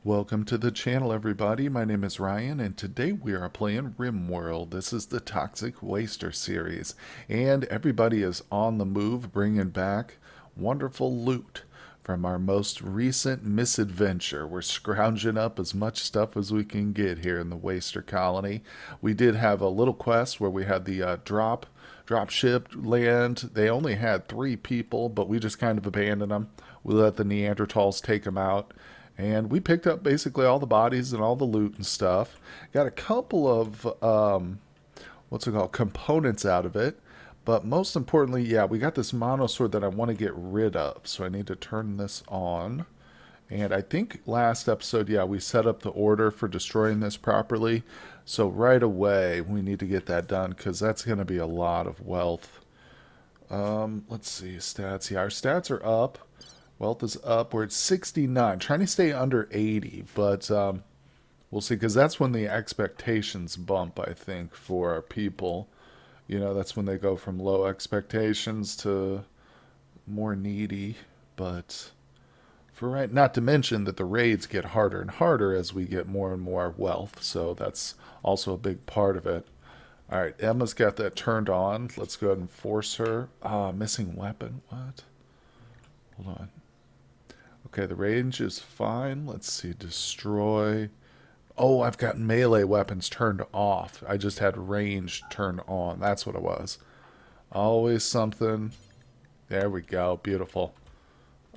Welcome to the channel, everybody. My name is Ryan, and today we are playing RimWorld. This is the Toxic Waster series, and everybody is on the move, bringing back wonderful loot from our most recent misadventure. We're scrounging up as much stuff as we can get here in the Waster colony. We did have a little quest where we had the drop ship land. They only had 3 people, but we just kind of abandoned them. We let the Neanderthals take them out. And we picked up basically all the bodies and all the loot and stuff. Got a couple of, components out of it. But most importantly, yeah, we got this mono sword that I want to get rid of. So I need to turn this on. And I think last episode, yeah, we set up the order for destroying this properly. So right away, we need to get that done because that's going to be a lot of wealth. Let's see, stats. Yeah, our stats are up. Wealth is up. We're at 69. Trying to stay under 80, but we'll see, because that's when the expectations bump, I think, for our people. You know, that's when they go from low expectations to more needy. But for right, not to mention that the raids get harder and harder as we get more and more wealth. So that's also a big part of it. All right, Emma's got that turned on. Let's go ahead and force her. Missing weapon. What? Hold on. Okay, the range is fine. Let's see, destroy. Oh, I've got melee weapons turned off. I just had range turned on. That's what it was. Always something. There we go. Beautiful.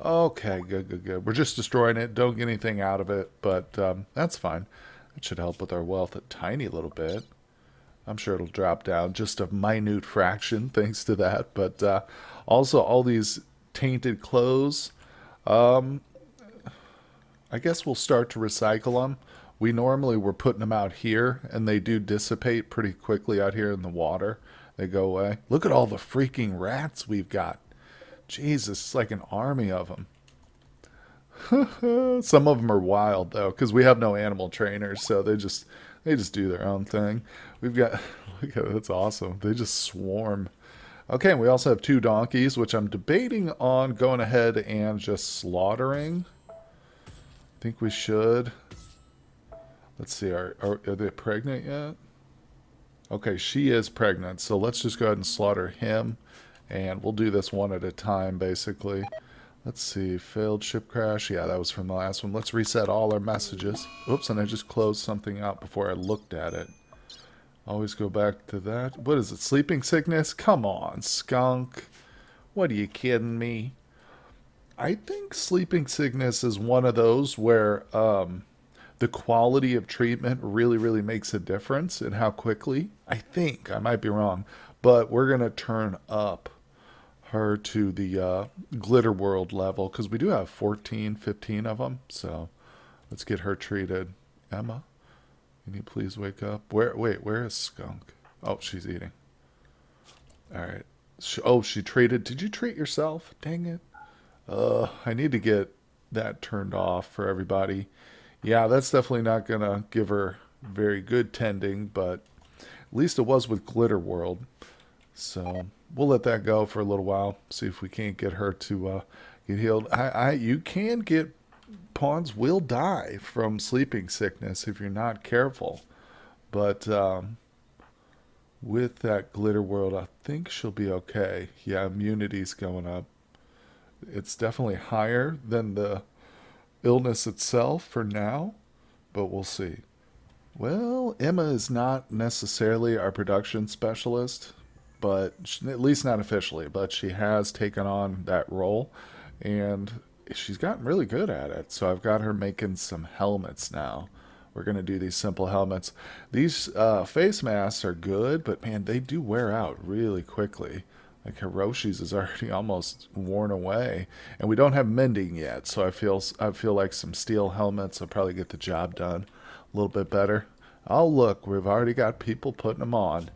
Okay, good. We're just destroying it. Don't get anything out of it, but that's fine. It should help with our wealth a tiny little bit. I'm sure it'll drop down just a minute fraction thanks to that. But also all these tainted clothes. I guess we'll start to recycle them. We normally were putting them out here, and they do dissipate pretty quickly out here in the water. They go away. Look at all the freaking rats we've got. Jesus, it's like an army of them. Some of them are wild, though, because we have no animal trainers, so they just do their own thing. We've got, look at it, that's awesome. They just swarm. Okay, and we also have 2 donkeys, which I'm debating on going ahead and just slaughtering. I think we should. Let's see, are they pregnant yet? Okay, she is pregnant, so let's just go ahead and slaughter him, and we'll do this one at a time, basically. Let's see, failed ship crash. Yeah, that was from the last one. Let's reset all our messages. Oops, and I just closed something out before I looked at it. Always go back to that. What is it? Sleeping sickness? Come on, skunk. What, are you kidding me? I think sleeping sickness is one of those where the quality of treatment really makes a difference in how quickly. I think. I might be wrong. But we're going to turn up her to the glitter world level because we do have 14, 15 of them. So let's get her treated. Emma? Can you please wake up? Where is Skunk? Oh, she's eating. Alright. She treated. Did you treat yourself? Dang it. I need to get that turned off for everybody. Yeah, that's definitely not going to give her very good tending, but at least it was with Glitter World. So we'll let that go for a little while. See if we can't get her to get healed. You can get... Pawns will die from sleeping sickness if you're not careful. But with that Glitter World, I think she'll be okay. Yeah, immunity's going up. It's definitely higher than the illness itself for now, but we'll see. Well, Emma is not necessarily our production specialist, but at least not officially, but she has taken on that role, and she's gotten really good at it. So I've got her making some helmets now. We're going to do these simple helmets. These face masks are good, but man, they do wear out really quickly. Like Hiroshi's is already almost worn away. And we don't have mending yet, so I feel like some steel helmets will probably get the job done a little bit better. Oh, look, we've already got people putting them on.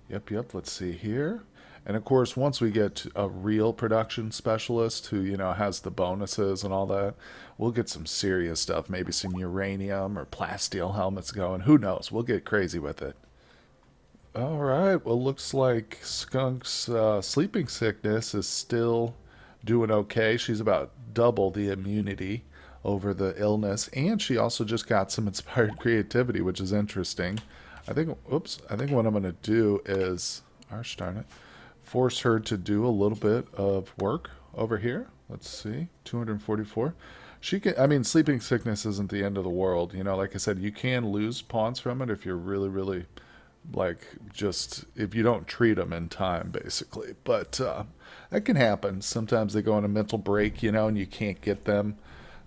Yep, let's see here. And of course, once we get a real production specialist who, you know, has the bonuses and all that, we'll get some serious stuff. Maybe some uranium or plasteel helmets going. Who knows? We'll get crazy with it. All right. Well, looks like Skunk's sleeping sickness is still doing okay. She's about double the immunity over the illness. And she also just got some inspired creativity, which is interesting. I think, oops, I think what I'm going to do is, gosh darn it, force her to do a little bit of work over here. Let's see, 244. She can, I mean, sleeping sickness isn't the end of the world. You know, like I said, you can lose pawns from it if you're really, really, like, just, if you don't treat them in time, basically. But that can happen. Sometimes they go on a mental break, you know, and you can't get them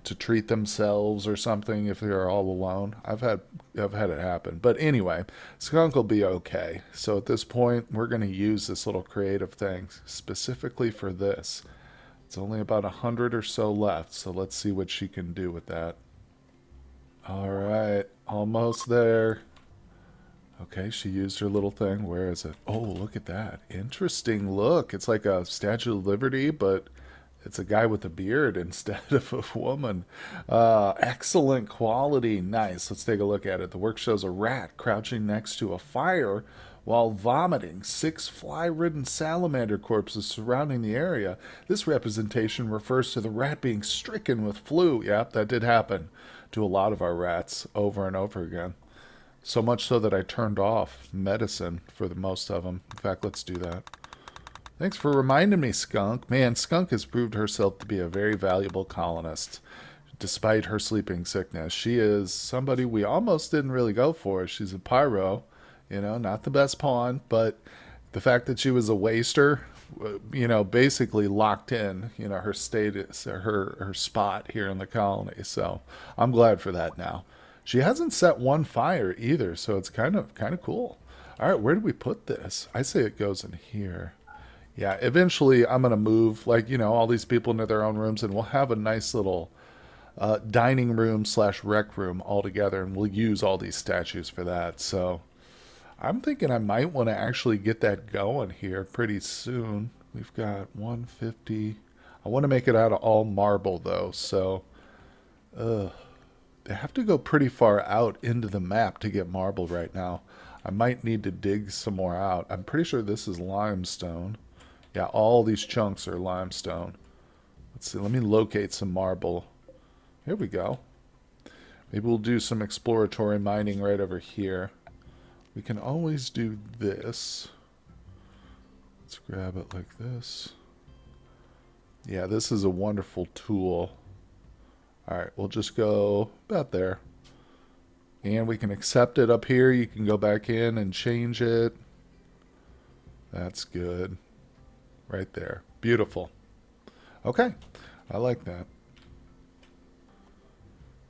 to treat themselves or something if they're all alone. I've had it happen. But anyway, Skunk will be okay. So at this point, we're going to use this little creative thing specifically for this. It's only about 100 or so left, so let's see what she can do with that. All right, almost there. Okay, she used her little thing. Where is it? Oh, look at that. Interesting look. It's like a Statue of Liberty, but it's a guy with a beard instead of a woman. Excellent quality. Nice. Let's take a look at it. The work shows a rat crouching next to a fire while vomiting. 6 fly-ridden salamander corpses surrounding the area. This representation refers to the rat being stricken with flu. Yep, that did happen to a lot of our rats over and over again. So much so that I turned off medicine for the most of them. In fact, let's do that. Thanks for reminding me, Skunk. Man, Skunk has proved herself to be a very valuable colonist, despite her sleeping sickness. She is somebody we almost didn't really go for. She's a pyro, you know, not the best pawn, but the fact that she was a waster, you know, basically locked in, you know, her status, her spot here in the colony. So I'm glad for that now. She hasn't set one fire either, so it's kind of cool. All right, where do we put this? I say it goes in here. Yeah, eventually I'm going to move, like, you know, all these people into their own rooms, and we'll have a nice little dining room / rec room all together, and we'll use all these statues for that. So I'm thinking I might want to actually get that going here pretty soon. We've got 150. I want to make it out of all marble, though, so they have to go pretty far out into the map to get marble right now. I might need to dig some more out. I'm pretty sure this is limestone. Yeah, all these chunks are limestone. Let's see, let me locate some marble. Here we go. Maybe we'll do some exploratory mining right over here. We can always do this. Let's grab it like this. Yeah, this is a wonderful tool. Alright, we'll just go about there. And we can accept it up here. You can go back in and change it. That's good. Right there. Beautiful. Okay. I like that.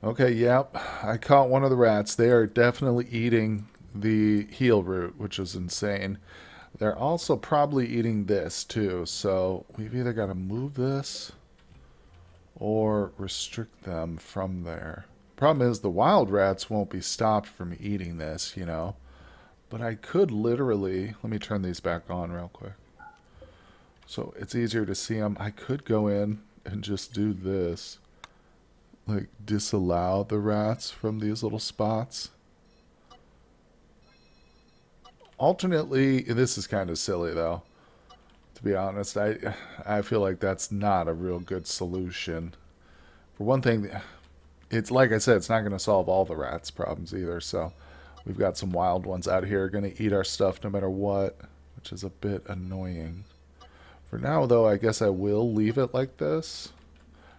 Okay, yep. I caught one of the rats. They are definitely eating the heel root, which is insane. They're also probably eating this too. So we've either got to move this or restrict them from there. Problem is the wild rats won't be stopped from eating this, you know. But I could literally... Let me turn these back on real quick, so it's easier to see them. I could go in and just do this. Like, disallow the rats from these little spots. Alternately, this is kind of silly, though. To be honest, I feel like that's not a real good solution. For one thing, it's like I said, it's not going to solve all the rats' problems either. So we've got some wild ones out here going to eat our stuff no matter what, which is a bit annoying. For now, though, I guess I will leave it like this.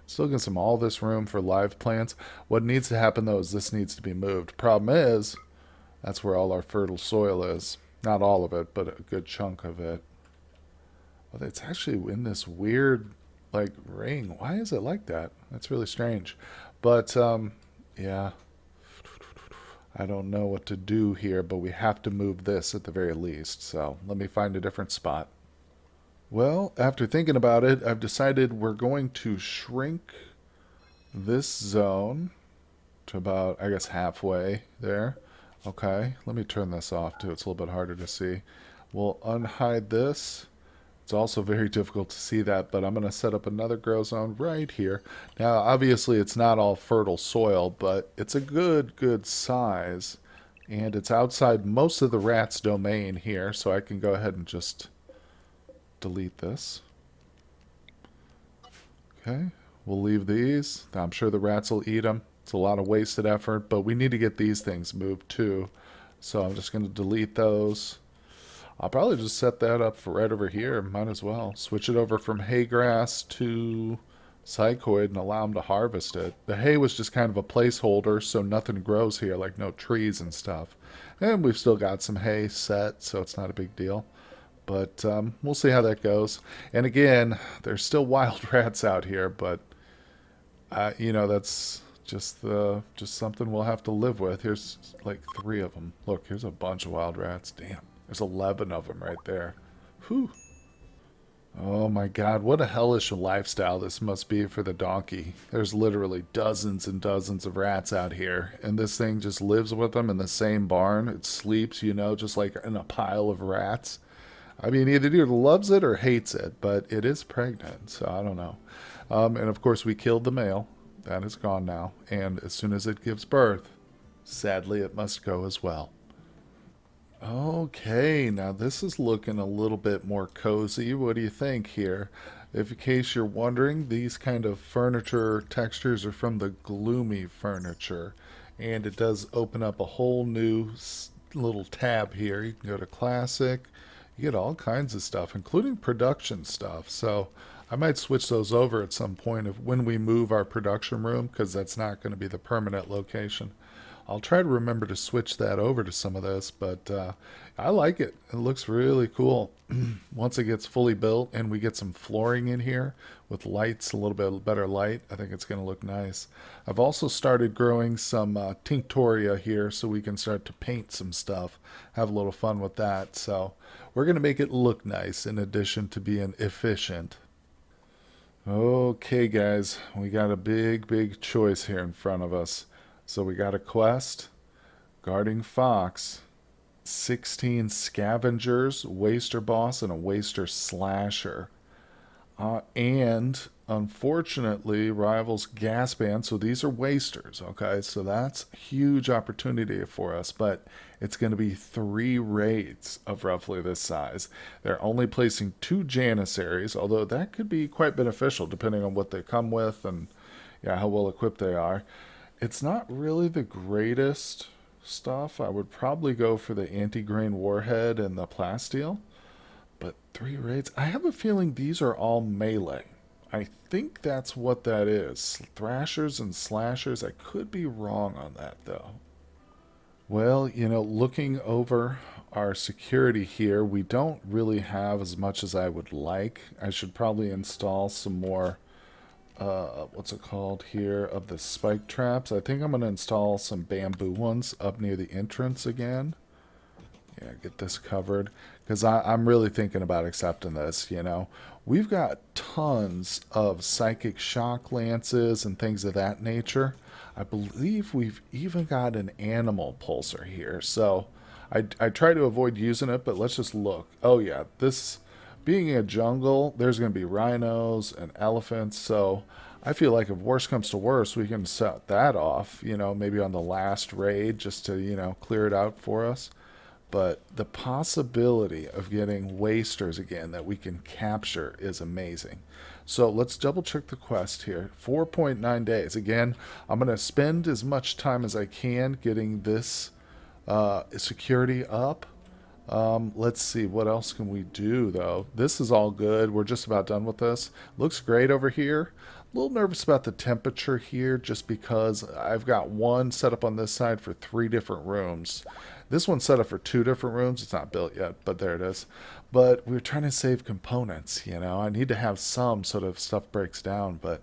Still gives them all this room for live plants. What needs to happen, though, is this needs to be moved. Problem is, that's where all our fertile soil is. Not all of it, but a good chunk of it. Well, it's actually in this weird, like, ring. Why is it like that? That's really strange. But, yeah. I don't know what to do here, but we have to move this at the very least. So let me find a different spot. Well, after thinking about it, I've decided we're going to shrink this zone to about, I guess, halfway there. Okay, let me turn this off too. It's a little bit harder to see. We'll unhide this. It's also very difficult to see that, but I'm going to set up another grow zone right here. Now, obviously, it's not all fertile soil, but it's a good size. And it's outside most of the rat's domain here, so I can go ahead and just delete this. Okay, We'll leave these. I'm sure the rats will eat them. It's a lot of wasted effort, but we need to get these things moved too. So I'm just going to delete those. I'll probably just set that up for right over here. Might as well. Switch it over from hay grass to psychoid and allow them to harvest it. The hay was just kind of a placeholder, so nothing grows here, like no trees and stuff. And we've still got some hay set, so it's not a big deal. But we'll see how that goes. And again, there's still wild rats out here, but you know, that's just something we'll have to live with. Here's like 3 of them. Look, here's a bunch of wild rats. Damn, there's 11 of them right there. Whew. Oh my god, what a hellish lifestyle this must be for the donkey. There's literally dozens and dozens of rats out here, and this thing just lives with them in the same barn. It sleeps, you know, just like in a pile of rats. I mean, either loves it or hates it, but it is pregnant, so I don't know. And of course, we killed the male. That is gone now. And as soon as it gives birth, sadly, it must go as well. Okay, now this is looking a little bit more cozy. What do you think here? If in case you're wondering, these kind of furniture textures are from the gloomy furniture. And it does open up a whole new little tab here. You can go to classic. You get all kinds of stuff, including production stuff. So I might switch those over at some point of when we move our production room, because that's not going to be the permanent location. I'll try to remember to switch that over to some of this, but I like it. It looks really cool. Once it gets fully built and we get some flooring in here with lights, a little bit better light, I think it's going to look nice. I've also started growing some tinctoria here so we can start to paint some stuff, have a little fun with that. So we're going to make it look nice in addition to being efficient. Okay, guys, we got a big choice here in front of us. So we got a quest, guarding fox, 16 scavengers, waster boss, and a waster slasher. And unfortunately, rivals gas band. So these are wasters. Okay, so that's a huge opportunity for us. But it's going to be 3 raids of roughly this size. They're only placing 2 janissaries, although that could be quite beneficial depending on what they come with and yeah, how well equipped they are. It's not really the greatest stuff. I would probably go for the anti-grain warhead and the plasteel. But 3 raids. I have a feeling these are all melee. I think that's what that is. Thrashers and slashers. I could be wrong on that, though. Well, you know, looking over our security here, we don't really have as much as I would like. I should probably install some more what's it called here, of the spike traps. I think I'm going to install some bamboo ones up near the entrance again. Yeah, get this covered. Because I'm really thinking about accepting this, you know. We've got tons of psychic shock lances and things of that nature. I believe we've even got an animal pulsar here. So I try to avoid using it, but let's just look. Oh yeah, this... Being a jungle, there's going to be rhinos and elephants, so I feel like if worse comes to worse, we can set that off, you know, maybe on the last raid just to, you know, clear it out for us. But the possibility of getting wasters again that we can capture is amazing. So let's double check the quest here. 4.9 days. Again, I'm going to spend as much time as I can getting this security up. Let's see, what else can we do, though? This is all good. We're just about done with this. Looks great over here. A little nervous about the temperature here just because I've got one set up on this side for 3 different rooms. This one's set up for 2 different rooms. It's not built yet, but there it is. But we're trying to save components, you know. I need to have some sort of stuff breaks down, but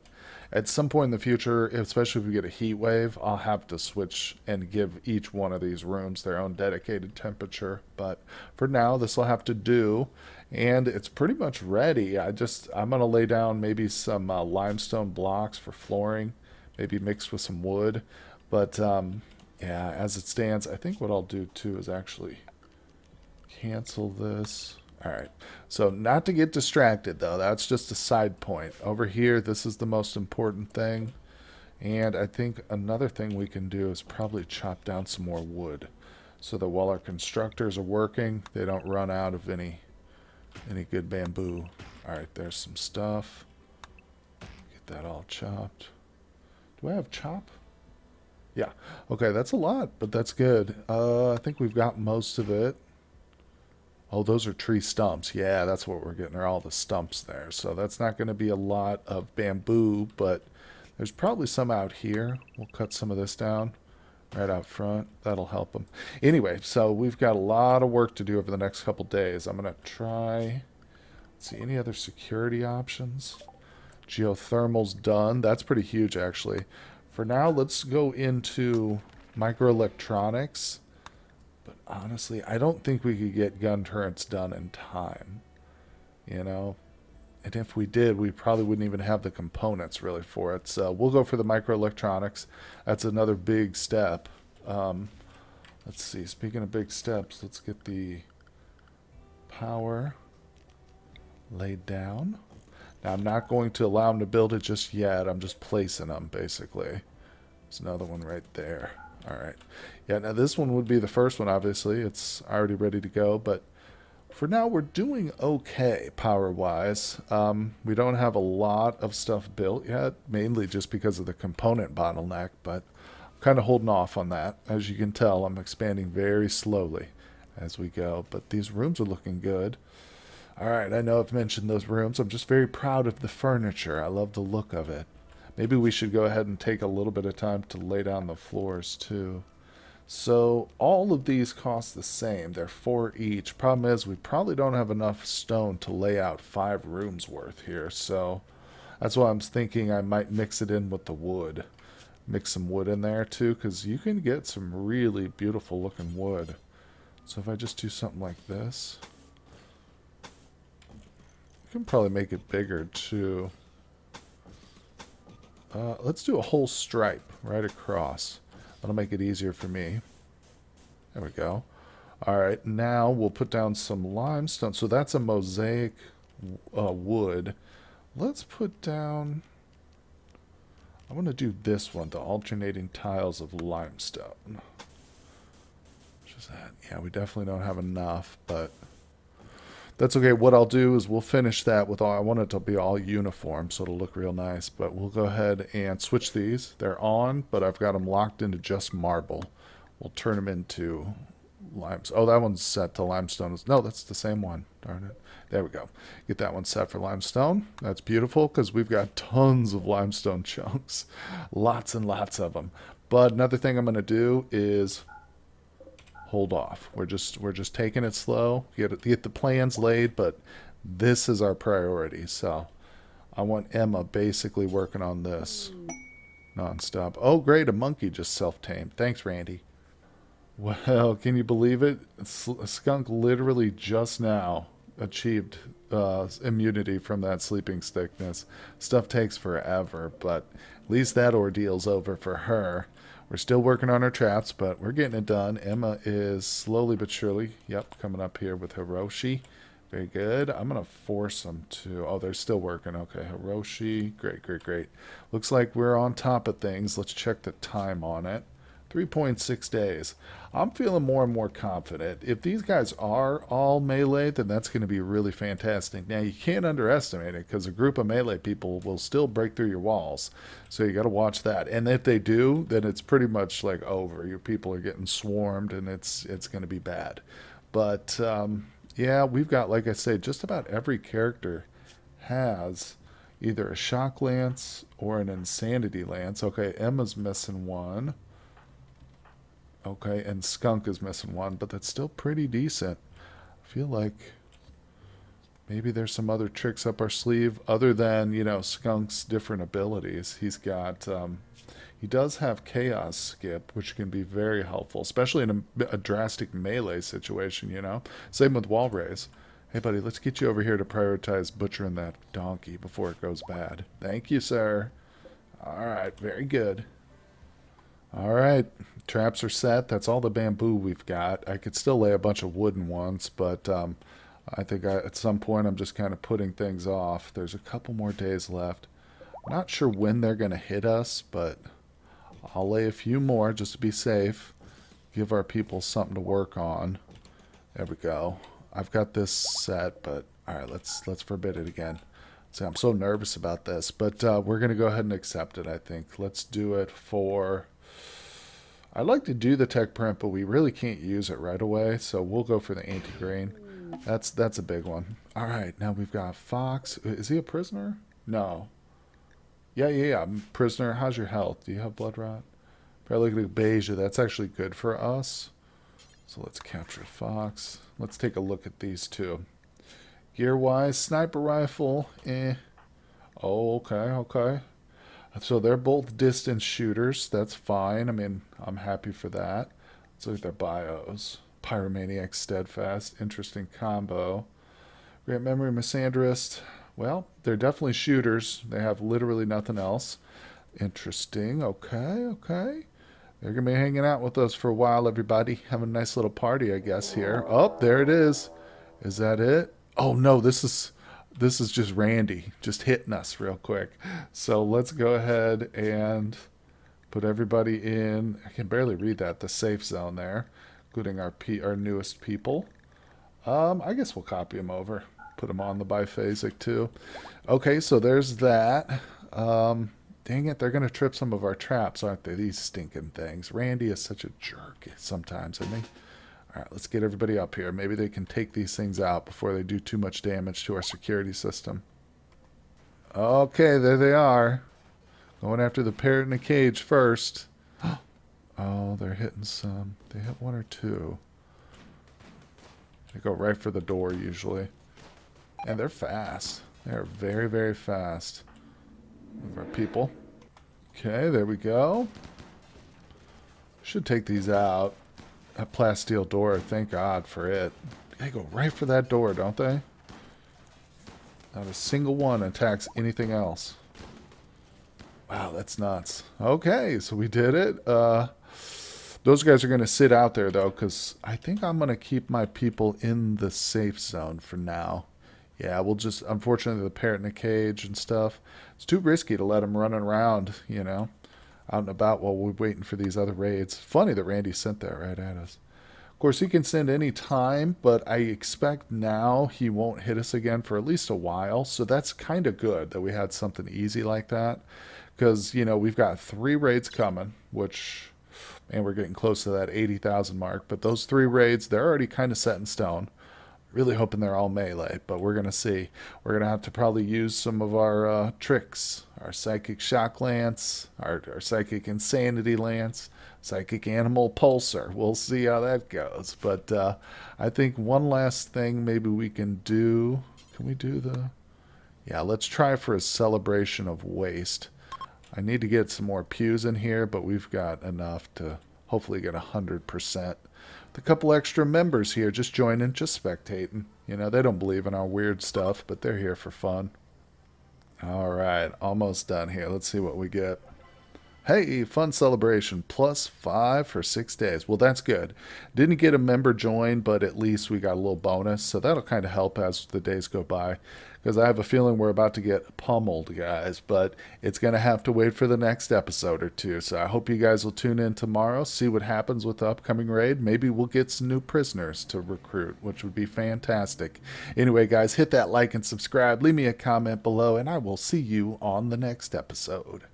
at some point in the future, especially if we get a heat wave, I'll have to switch and give each one of these rooms their own dedicated temperature. But for now, this will have to do, and it's pretty much ready. I'm going to lay down maybe some limestone blocks for flooring, maybe mixed with some wood. But yeah, as it stands, I think what I'll do too is actually cancel this. All right, so not to get distracted, though. That's just a side point. Over here, this is the most important thing. And I think another thing we can do is probably chop down some more wood so that while our constructors are working, they don't run out of any good bamboo. All right, there's some stuff. Get that all chopped. Do I have chop? Yeah. Okay, that's a lot, but that's good. I think we've got most of it. Oh, those are tree stumps. Yeah, that's what we're getting, are all the stumps there. So that's not going to be a lot of bamboo, but there's probably some out here. We'll cut some of this down right out front. That'll help them. Anyway, so we've got a lot of work to do over the next couple days. I'm going to try... Let's see, any other security options? Geothermal's done. That's pretty huge, actually. For now, let's go into microelectronics. But honestly, I don't think we could get gun turrets done in time. You know? And if we did, we probably wouldn't even have the components really for it. So we'll go for the microelectronics. That's another big step. Let's see. Speaking of big steps, let's get the power laid down. Now, I'm not going to allow them to build it just yet. I'm just placing them, basically. There's another one right there. All right. Yeah, now this one would be the first one, obviously. It's already ready to go, but for now, we're doing okay power-wise. We don't have a lot of stuff built yet, mainly just because of the component bottleneck, but I'm kind of holding off on that. As you can tell, I'm expanding very slowly as we go, but these rooms are looking good. All right, I know I've mentioned those rooms. I'm just very proud of the furniture. I love the look of it. Maybe we should go ahead and take a little bit of time to lay down the floors, too. So all of these cost the same. They're 4 each. Problem is, we probably don't have enough stone to lay out 5 rooms worth here. So that's why I'm thinking I might mix it in with the wood. Mix some wood in there, too, because you can get some really beautiful looking wood. So if I just do something like this... I can probably make it bigger, too. Let's do a whole stripe right across. That'll make it easier for me. There we go. Alright, now we'll put down some limestone. So that's a mosaic wood. Let's put down... I want to do this one, the alternating tiles of limestone. Which is that? Yeah, we definitely don't have enough, but... That's okay. What I'll do is we'll finish that with all... I want it to be all uniform, so it'll look real nice. But we'll go ahead and switch these. They're on, but I've got them locked into just marble. We'll turn them into limestone. Oh, that one's set to limestone. No, that's the same one. Darn it. There we go. Get that one set for limestone. That's beautiful because we've got tons of limestone chunks. Lots and lots of them. But another thing I'm going to do is... hold off. We're just taking it slow. Get the plans laid, but this is our priority. So I want Emma basically working on this nonstop. Oh, great! A monkey just self-tamed. Thanks, Randy. Well, can you believe it? A skunk literally just now achieved immunity from that sleeping sickness. Stuff takes forever, but at least that ordeal's over for her. We're still working on our traps, but we're getting it done. Emma is slowly but surely, coming up here with Hiroshi. Very good. I'm going to force them to... Oh, they're still working. Okay, Hiroshi. Great, great, great. Looks like we're on top of things. Let's check the time on it. 3.6 days. I'm feeling more and more confident. If these guys are all melee, then that's going to be really fantastic. Now, you can't underestimate it because a group of melee people will still break through your walls. So you got to watch that. And if they do, then it's pretty much like over. Your people are getting swarmed and it's going to be bad. But, yeah, we've got, like I say, just about every character has either a shock lance or an insanity lance. Okay, Emma's missing one. Okay, and Skunk is missing one, but that's still pretty decent. I feel like maybe there's some other tricks up our sleeve other than, you know, Skunk's different abilities. He's got, he does have Chaos Skip, which can be very helpful, especially in a drastic melee situation, you know. Same with Wall Raise. Hey, buddy, let's get you over here to prioritize butchering that donkey before it goes bad. Thank you, sir. All right, very good. All right, traps are set. That's all the bamboo we've got. I could still lay a bunch of wooden ones, but I think at some point I'm just kind of putting things off. There's a couple more days left. I'm not sure when they're going to hit us, but I'll lay a few more just to be safe. Give our people something to work on. There we go. I've got this set, but all right, let's forbid it again. So I'm so nervous about this, but we're going to go ahead and accept it, I think. Let's do it for... I'd like to do the tech print, but we really can't use it right away, so we'll go for the anti-grain. That's a big one. All right, now we've got Fox. Is he a prisoner? No. Yeah. Prisoner, how's your health? Do you have blood rot? Beige, that's actually good for us. So let's capture Fox. Let's take a look at these two. Gear-wise, sniper rifle, Oh, okay. So they're both distance shooters. That's fine. I mean, I'm happy for that. Let's look at their bios. Pyromaniac, Steadfast, interesting combo. Great Memory, Misandrist. Well, they're definitely shooters. They have literally nothing else. Interesting. Okay. They're going to be hanging out with us for a while, everybody. Having a nice little party, I guess, here. Oh, there it is. Is that it? Oh, no, this is just Randy just hitting us real quick. So let's go ahead and put everybody in. I can barely read that. The safe zone there, including our newest people. I guess we'll copy them over. Put them on the biphasic too. Okay, so there's that. Dang it, they're going to trip some of our traps, aren't they? These stinking things. Randy is such a jerk sometimes, isn't he? All right, let's get everybody up here. Maybe they can take these things out before they do too much damage to our security system. Okay, there they are. Going after the parrot in a cage first. Oh, they're hitting some. They hit one or two. They go right for the door usually. And they're fast. They're very, very fast. Move our people. Okay, there we go. Should take these out. That plasteel door, thank God for it. They go right for that door, don't they? Not a single one attacks anything else. Wow, that's nuts. Okay, so we did it. Those guys are going to sit out there, though, because I think I'm going to keep my people in the safe zone for now. Yeah, we'll just, unfortunately, the parrot in a cage and stuff. It's too risky to let them running around, you know, out and about while we're waiting for these other raids. Funny that Randy sent that right at us. Of course, he can send any time, but I expect now he won't hit us again for at least a while. So that's kind of good that we had something easy like that. Because, you know, we've got 3 raids coming, which, man, we're getting close to that 80,000 mark. But those 3 raids, they're already kind of set in stone. Really hoping they're all melee, but we're going to see. We're going to have to probably use some of our tricks. Our Psychic Shock Lance, our Psychic Insanity Lance, Psychic Animal Pulsar. We'll see how that goes. But I think one last thing maybe we can do. Can we do the... Yeah, let's try for a celebration of waste. I need to get some more pews in here, but we've got enough to hopefully get 100%. A couple extra members here just joining, just spectating. You know, they don't believe in our weird stuff, but they're here for fun. All right, almost done here. Let's see what we get. Hey, fun celebration, +5 for 6 days. Well, that's good. Didn't get a member join, but at least we got a little bonus, so that'll kind of help as the days go by. Because I have a feeling we're about to get pummeled, guys, but it's going to have to wait for the next episode or two. So I hope you guys will tune in tomorrow, see what happens with the upcoming raid. Maybe we'll get some new prisoners to recruit, which would be fantastic. Anyway, guys, hit that like and subscribe. Leave me a comment below, and I will see you on the next episode.